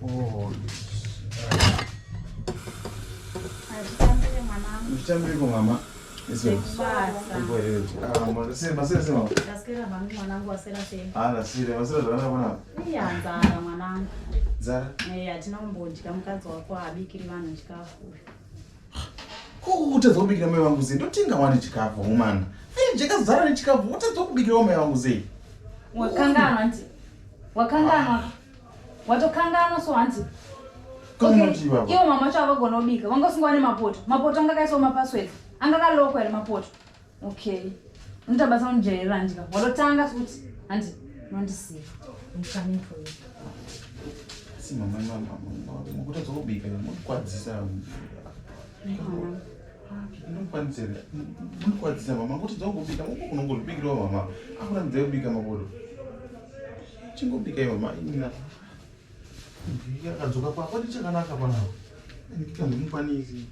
Oh. Mshambiri kwa mama. Kubasa. Sema. Taskira vangu mwanangu asela tena. Ala sile, masela ndo bwana. Iya nzara mwanangu. Nzara? Atina umbodya mukadzi wako abikiri vanhu chikafu. Utadzokubikira mai vangu sei? Ndotenga wani chikafu umana. Jekazara nechikafu, utadzokubikira mai vangu sei? Wakanganwa nti. Wakanganwa. Watokanganwa so anti. Iwo mama chavo gona ubika. Wangosingwa ne mapoto. Mapoto angakaisa mapaswedi. Angakalokwa ere mapoto. Okay. Nditabasa unjaira ndika. Walotanga futi. Anti, nondisiya. I'm coming for you. Si mama, utadzokubika, mukwadzisa. Ndikwanise mama kuti dzongobika muko kunongobikira mama akuna mdzai kubika mabodo chingobika mama ina ndikadzoka kwa kwati chakanaka panapo ndikika ndimukwanisi